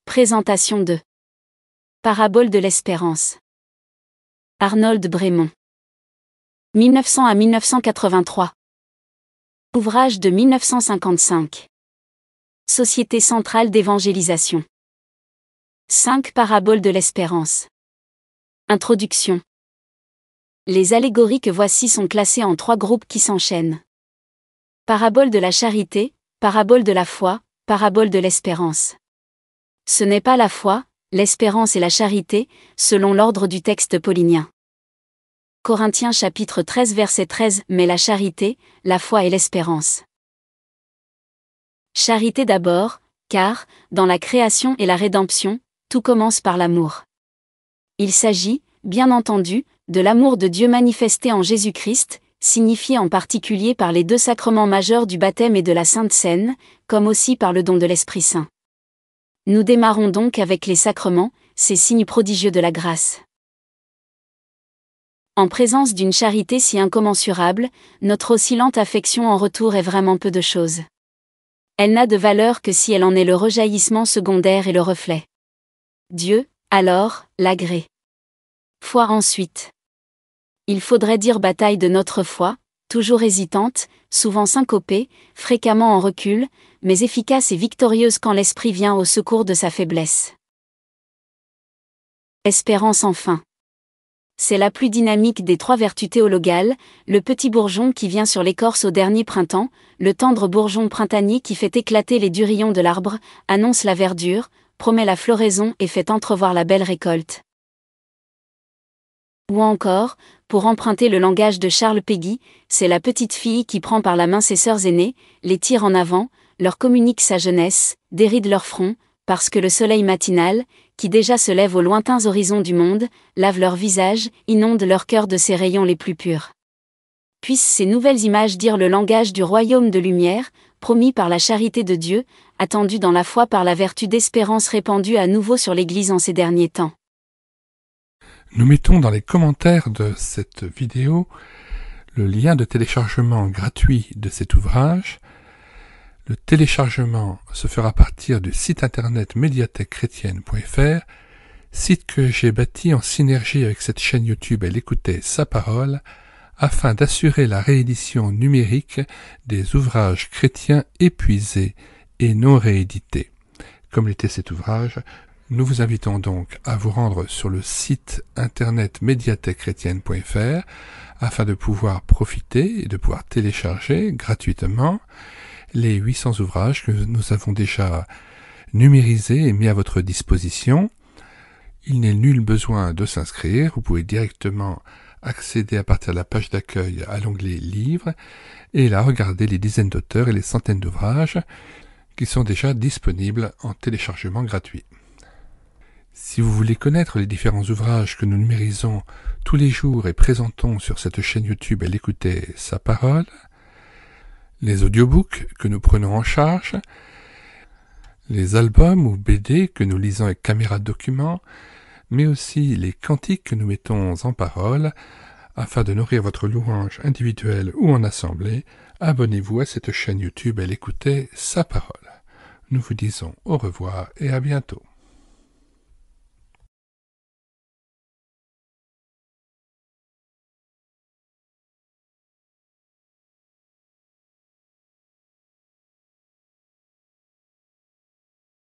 Présentation de Parabole de l'espérance. Arnold Brémond. 1900 à 1983. Ouvrage de 1955. Société centrale d'évangélisation. 5 Paraboles de l'espérance. Introduction. Les allégories que voici sont classées en 3 groupes qui s'enchaînent. Parabole de la charité, parabole de la foi, parabole de l'espérance. Ce n'est pas la foi, l'espérance et la charité, selon l'ordre du texte paulinien. Corinthiens chapitre 13 verset 13 mais la charité, la foi et l'espérance. Charité d'abord, car, dans la création et la rédemption, tout commence par l'amour. Il s'agit, bien entendu, de l'amour de Dieu manifesté en Jésus-Christ, signifié en particulier par les 2 sacrements majeurs du baptême et de la Sainte Seine, comme aussi par le don de l'Esprit Saint. Nous démarrons donc avec les sacrements, ces signes prodigieux de la grâce. En présence d'une charité si incommensurable, notre oscillante affection en retour est vraiment peu de chose. Elle n'a de valeur que si elle en est le rejaillissement secondaire et le reflet. Dieu, alors, l'agrée. Foi ensuite. Il faudrait dire bataille de notre foi, toujours hésitante, souvent syncopée, fréquemment en recul, mais efficace et victorieuse quand l'esprit vient au secours de sa faiblesse. Espérance enfin. C'est la plus dynamique des 3 vertus théologales, le petit bourgeon qui vient sur l'écorce au dernier printemps, le tendre bourgeon printanier qui fait éclater les durillons de l'arbre, annonce la verdure, promet la floraison et fait entrevoir la belle récolte. Ou encore, pour emprunter le langage de Charles Péguy, c'est la petite fille qui prend par la main ses sœurs aînées, les tire en avant, leur communique sa jeunesse, déride leur front, parce que le soleil matinal, qui déjà se lève aux lointains horizons du monde, lave leur visage, inonde leur cœur de ses rayons les plus purs. Puissent ces nouvelles images dire le langage du royaume de lumière, promis par la charité de Dieu, attendu dans la foi par la vertu d'espérance répandue à nouveau sur l'Église en ces derniers temps. Nous mettons dans les commentaires de cette vidéo le lien de téléchargement gratuit de cet ouvrage. Le téléchargement se fera à partir du site internet médiathèquechrétienne.fr, site que j'ai bâti en synergie avec cette chaîne YouTube Elle écoutait sa parole, afin d'assurer la réédition numérique des ouvrages chrétiens épuisés et non réédités. Comme l'était cet ouvrage, nous vous invitons donc à vous rendre sur le site internet médiathèquechrétienne.fr afin de pouvoir profiter et de pouvoir télécharger gratuitement les 800 ouvrages que nous avons déjà numérisés et mis à votre disposition. Il n'est nul besoin de s'inscrire, vous pouvez directement accéder à partir de la page d'accueil à l'onglet Livres et là regarder les dizaines d'auteurs et les centaines d'ouvrages qui sont déjà disponibles en téléchargement gratuit. Si vous voulez connaître les différents ouvrages que nous numérisons tous les jours et présentons sur cette chaîne YouTube Elle écoutait sa parole, les audiobooks que nous prenons en charge, les albums ou BD que nous lisons avec caméra de document, mais aussi les cantiques que nous mettons en parole, afin de nourrir votre louange individuelle ou en assemblée, abonnez-vous à cette chaîne YouTube Elle écoutait sa parole. Nous vous disons au revoir et à bientôt.